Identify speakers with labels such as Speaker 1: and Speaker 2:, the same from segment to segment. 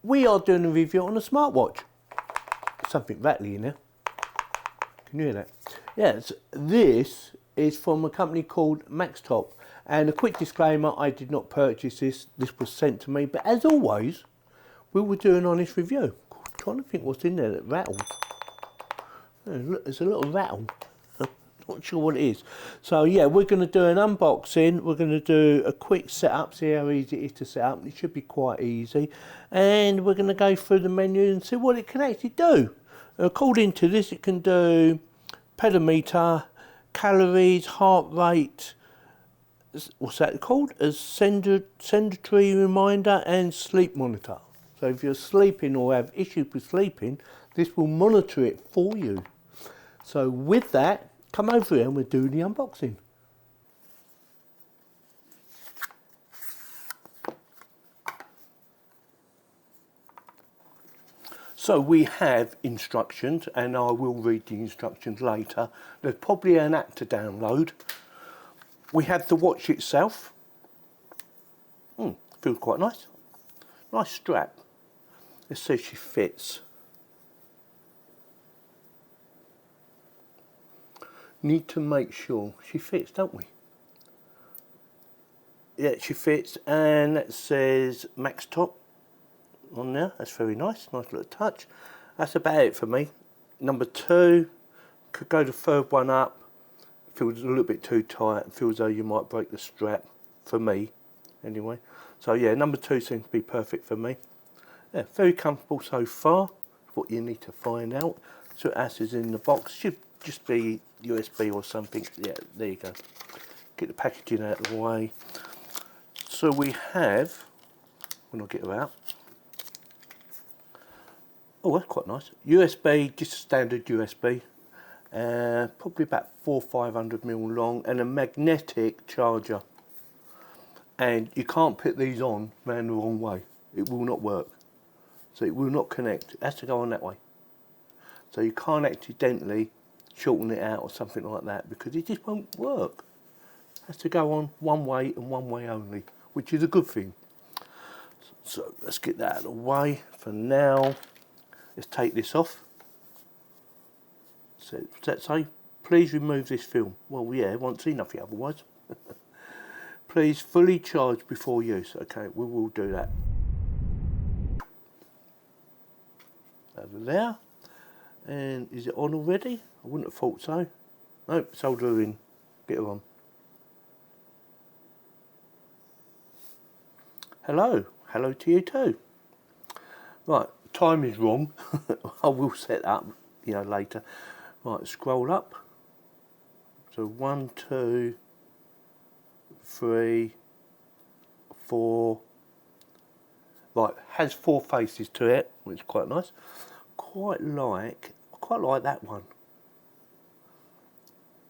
Speaker 1: We are doing a review on a smartwatch. Something rattly in there. Can you hear that? Yes, this is from a company called MAXTOP. And a quick disclaimer, I did not purchase this. This was sent to me. But as always, we will do an honest review. I'm trying to think what's in there that rattles. Oh, look, there's a little rattle. Not sure what it is. So yeah, we're going to do an unboxing. We're going to do a quick setup, see how easy it is to set up. It should be quite easy. And we're going to go through the menu and see what it can actually do. According to this, it can do pedometer, calories, heart rate, what's that called? A sedentary reminder and sleep monitor. So if you're sleeping or have issues with sleeping, this will monitor it for you. So with that, come over here and we'll do the unboxing. So we have instructions, and I will read the instructions later. There's probably an app to download. We have the watch itself. Feels quite nice. Nice strap. Let's see if she fits. Need to make sure she fits, don't we? Yeah, she fits, and it says MAXTOP on there. That's very nice. Nice little touch. That's about it for me. Number 2, could go the third one up. Feels a little bit too tight and feels though you might break the strap, for me anyway. So yeah, number 2 seems to be perfect for me. Yeah, very comfortable so far. What you need to find out. So as is in the box, should just be USB or something. Yeah, there you go. Get the packaging out of the way. So we have, when I get her out, oh, that's quite nice. USB, just a standard USB. Probably about 400-500mm long, and a magnetic charger. And you can't put these on round the wrong way. It will not work. So it will not connect. It has to go on that way. So you can't accidentally shorten it out or something like that, because it just won't work. It has to go on one way and one way only, which is a good thing. So let's get that out of the way for now. Let's take this off. So does that say, please remove this film? Well, yeah, it won't see nothing otherwise. Please fully charge before use. Okay, we will do that. Over there. And is it on already? I wouldn't have thought so. Nope, solder her in. Get her on. Hello. Hello to you too. Right, time is wrong. I will set up, later. Right, scroll up. So 1, 2, 3, 4. Right, has 4 faces to it, which is quite nice. I quite like that one.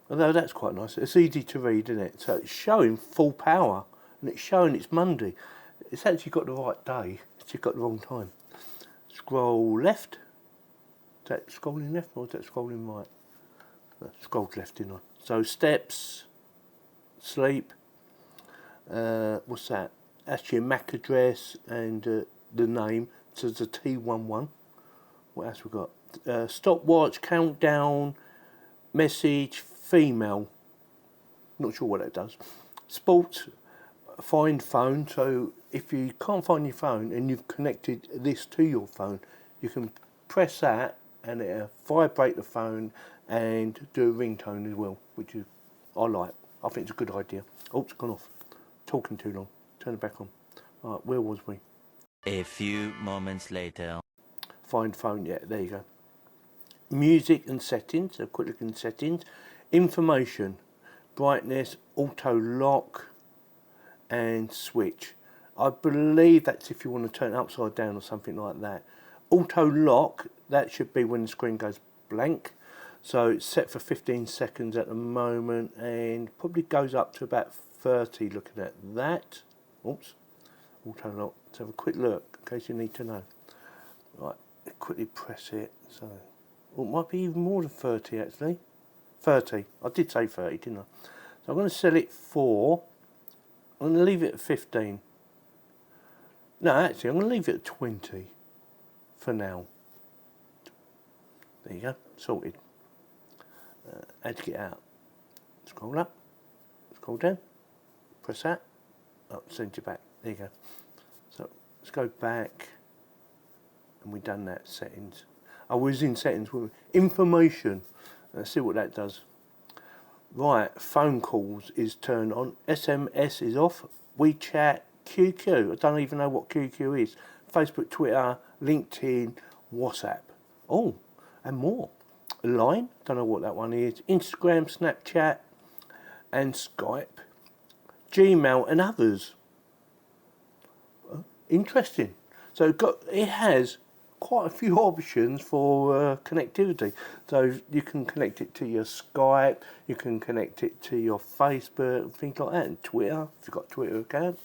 Speaker 1: Although that's quite nice. It's easy to read, isn't it? So it's showing full power, and it's showing it's Monday. It's actually got the right day. It's just got the wrong time. Scroll left. Is that scrolling left or is that scrolling right? No, scrolled left, didn't I? So steps, sleep. What's that? That's your MAC address and the name. So it's a T11. What else we got? Stopwatch, countdown, message, female. Not sure what that does. Sports, find phone. So if you can't find your phone and you've connected this to your phone, you can press that and it'll vibrate the phone and do a ringtone as well, which is I like. I think it's a good idea. Oh, it's gone off. Talking too long. Turn it back on. All right, where was we?
Speaker 2: A few moments later.
Speaker 1: Find phone, yeah, there you go. Music and settings, so quick look in settings. Information, brightness, auto lock, and switch. I believe that's if you want to turn it upside down or something like that. Auto lock, that should be when the screen goes blank. So it's set for 15 seconds at the moment and probably goes up to about 30 looking at that. Oops, auto lock. Let's have a quick look in case you need to know. Right, quickly press it. So it might be even more than 30 actually. 30. I did say 30, didn't I? So I'm going to set it for, I'm going to leave it at 15. No, actually, I'm going to leave it at 20. for now. There you go, sorted. How to get out? Scroll up, scroll down, press that. Oh, send you back. There you go. So let's go back, and we've done that. Settings. I was in settings. Information. Let's see what that does. Right, phone calls is turned on. SMS is off. WeChat, QQ. I don't even know what QQ is. Facebook, Twitter, LinkedIn, WhatsApp. Oh, and more. Line. Don't know what that one is. Instagram, Snapchat, and Skype. Gmail and others. Interesting. So it has quite a few options for connectivity. So you can connect it to your Skype, you can connect it to your Facebook and things like that, and Twitter, if you've got a Twitter account.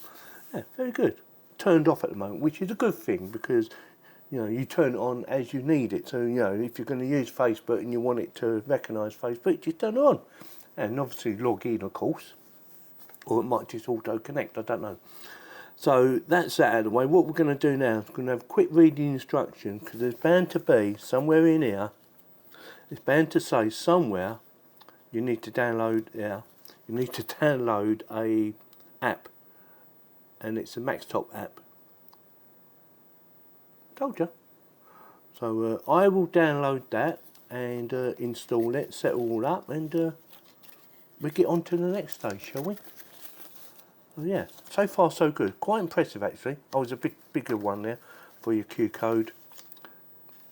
Speaker 1: Yeah, very good. Turned off at the moment, which is a good thing because you turn it on as you need it. So if you're going to use Facebook and you want it to recognise Facebook, just turn it on. And obviously log in, of course. Or it might just auto-connect, I don't know. So that's that out of the way. What we're going to do now is we're going to have a quick reading instruction because there's bound to be, somewhere in here, it's bound to say somewhere you need to download a app. And it's a MAXTOP app. Told you. So I will download that and install it, set it all up, and we get on to the next stage, shall we? Oh, yeah, so far so good. Quite impressive actually. I was a bigger one there for your Q code.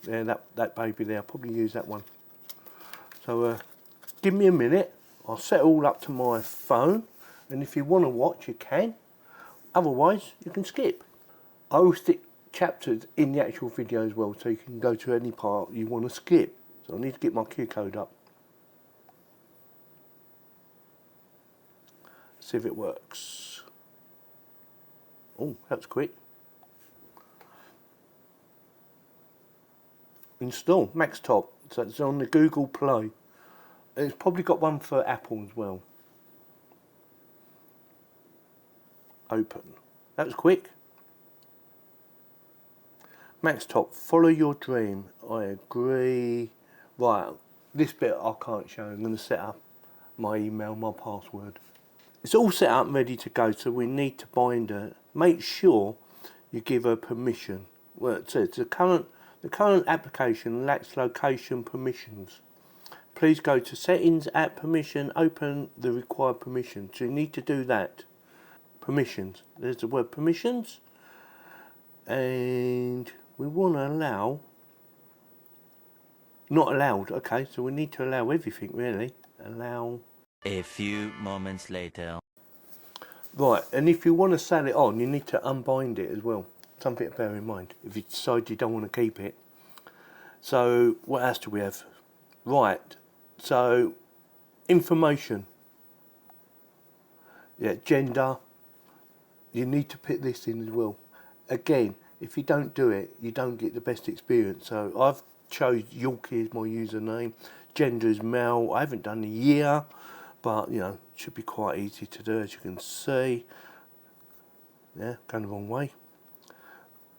Speaker 1: Yeah, that baby there. I'll probably use that one. So give me a minute. I'll set it all up to my phone, and if you want to watch, you can. Otherwise, you can skip. I will stick chapters in the actual video as well, so you can go to any part you want to skip. So I need to get my Q code up. See if it works. Oh, that's quick. Install MAXTOP. So it's on the Google Play. It's probably got one for Apple as well. Open. That was quick. MAXTOP. Follow your dream. I agree. Right. This bit I can't show. I'm going to set up my email, my password. It's all set up and ready to go, so we need to bind her. Make sure you give her permission. Well, it says the current application lacks location permissions. Please go to settings, app permission, open the required permission. So you need to do that. Permissions. There's the word permissions. And we want to allow. Not allowed. Okay, so we need to allow everything really. Allow.
Speaker 2: A few moments later.
Speaker 1: Right, and if you want to sell it on, you need to unbind it as well. Something to bear in mind if you decide you don't want to keep it. So what else do we have? Right, so information. Yeah, gender. You need to put this in as well. Again, if you don't do it, you don't get the best experience. So I've chose Yorkie as my username. Gender is male. I haven't done the year, but it should be quite easy to do, as you can see. Yeah, going the wrong way.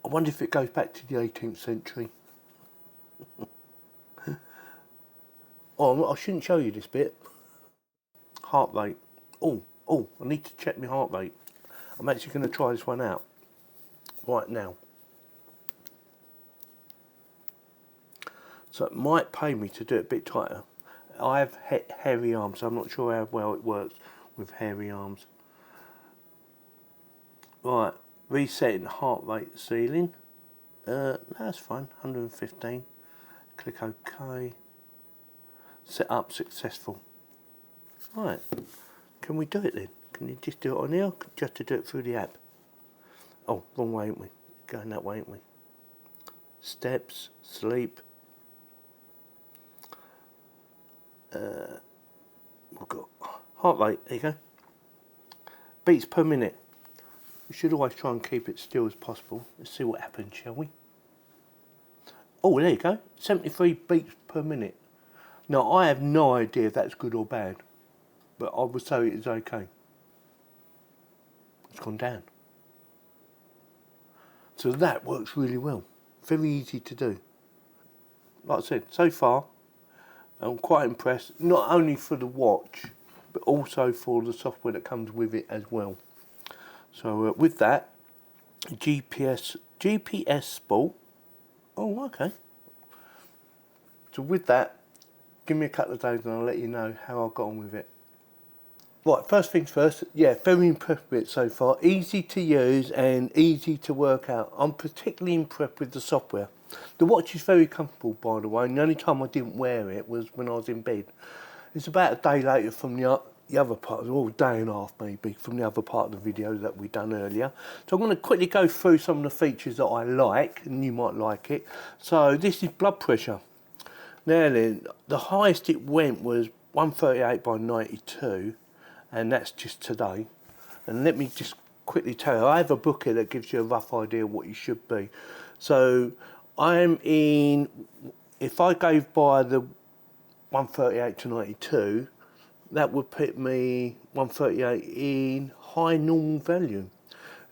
Speaker 1: I wonder if it goes back to the 18th century. Oh, I shouldn't show you this bit. Heart rate. Oh, I need to check my heart rate. I'm actually going to try this one out right now. So it might pay me to do it a bit tighter. I have hairy arms, so I'm not sure how well it works with hairy arms. Right, resetting heart rate ceiling. That's fine, 115. Click OK. Set up successful. Right, can we do it then? Can you just do it on here? Or just to do it through the app? Oh, wrong way, ain't we? Going that way, ain't we? Steps, sleep. We've got heart rate, there you go. Beats per minute. We should always try and keep it still as possible. Let's see what happens, shall we? Oh, there you go. 73 beats per minute. Now, I have no idea if that's good or bad, but I would say it is okay. It's gone down. So that works really well. very easy to do. Like I said, so far I'm quite impressed, not only for the watch but also for the software that comes with it as well. So with that, GPS Sport. Oh, okay. So with that, give me a couple of days and I'll let you know how I got on with it. Right, first things first, yeah, very impressed with it so far. Easy to use and easy to work out. I'm particularly impressed with the software. The watch is very comfortable, by the way, and the only time I didn't wear it was when I was in bed. It's about a day later from the other part, or a day and a half maybe, from the other part of the video that we done earlier. So I'm going to quickly go through some of the features that I like, and you might like it. So this is blood pressure. Now then, the highest it went was 138/92, and that's just today. And let me just quickly tell you, I have a book here that gives you a rough idea of what you should be. So I'm in, if I go by the 138/92, that would put me 138 in high normal value.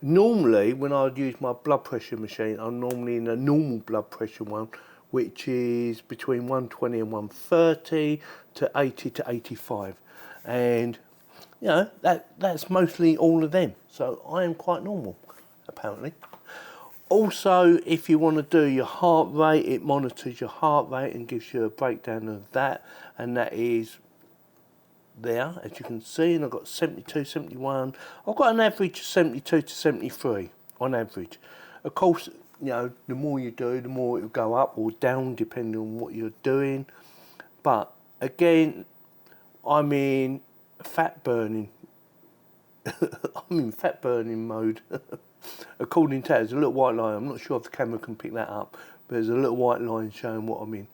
Speaker 1: Normally, when I use my blood pressure machine, I'm normally in a normal blood pressure one, which is between 120 and 130 to 80 to 85. And, you know, that's mostly all of them. So I am quite normal, apparently. Also, if you want to do your heart rate, it monitors your heart rate and gives you a breakdown of that. And that is there, as you can see, and I've got 72, 71. I've got an average of 72 to 73 on average. Of course, you know, the more you do, the more it will go up or down depending on what you're doing. But again, I'm in fat burning. I'm in fat burning mode. According to that, there's a little white line. I'm not sure if the camera can pick that up, but there's a little white line showing what I'm in.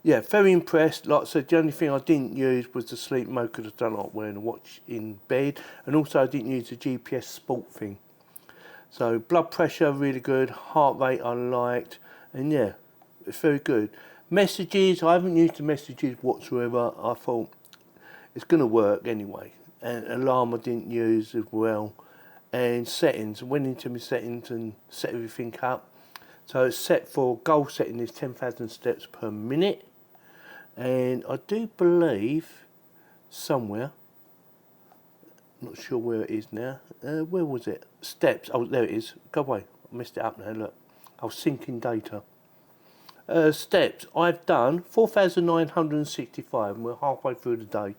Speaker 1: Yeah, very impressed. Like I said, the only thing I didn't use was the sleep mode because I don't like wearing a watch in bed. And also I didn't use the GPS Sport thing. So blood pressure, really good. Heart rate, I liked. And yeah, it's very good. Messages, I haven't used the messages whatsoever. I thought it's going to work anyway. And alarm I didn't use as well. And settings, I went into my settings and set everything up. So it's set for, goal setting is 10,000 steps per minute. And I do believe somewhere, not sure where it is now, where was it? Steps, oh there it is, go away, I messed it up now, look. I was syncing data. Steps, I've done 4,965 and we're halfway through the day.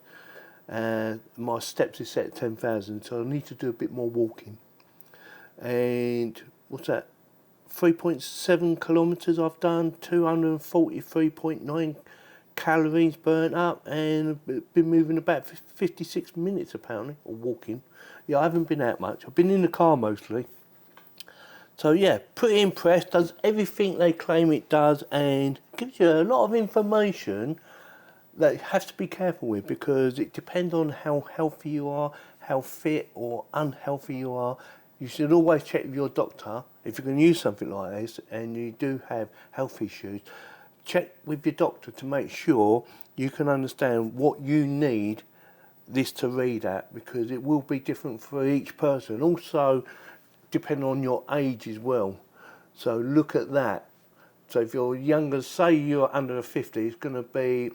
Speaker 1: My steps is set at 10,000, so I need to do a bit more walking. And what's that? 3.7 kilometres I've done, 243.9 calories burnt up, and been moving about 56 minutes apparently, or walking. Yeah, I haven't been out much. I've been in the car mostly. So yeah, pretty impressed. Does everything they claim it does, and gives you a lot of information that you have to be careful with because it depends on how healthy you are, how fit or unhealthy you are. You should always check with your doctor if you're going to use something like this and you do have health issues. Check with your doctor to make sure you can understand what you need this to read at, because it will be different for each person. Also, depending on your age as well. So look at that. So if you're younger, say you're under 50, it's going to be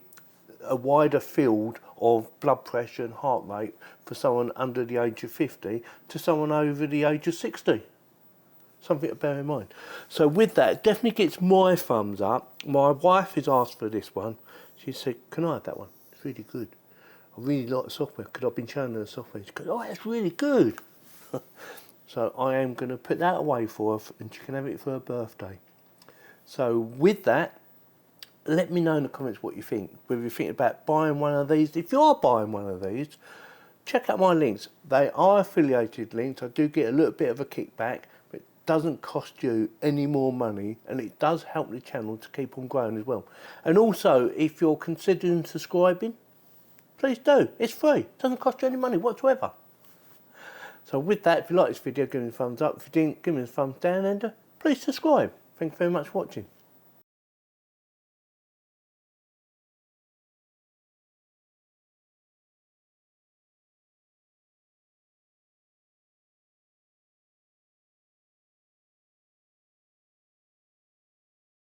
Speaker 1: a wider field of blood pressure and heart rate for someone under the age of 50 to someone over the age of 60. Something to bear in mind. So with that, it definitely gets my thumbs up. My wife has asked for this one. She said, can I have that one? It's really good. I really like the software because I've been showing her the software. She goes, oh, that's really good. So I am going to put that away for her and she can have it for her birthday. So with that, let me know in the comments what you think. Whether you think about buying one of these. If you are buying one of these, check out my links. They are affiliated links. I do get a little bit of a kickback, but it doesn't cost you any more money, and it does help the channel to keep on growing as well. And also, if you're considering subscribing, please do. It's free. It doesn't cost you any money whatsoever. So with that, if you like this video, give me a thumbs up. If you didn't, give me a thumbs down, and please subscribe. Thank you very much for watching.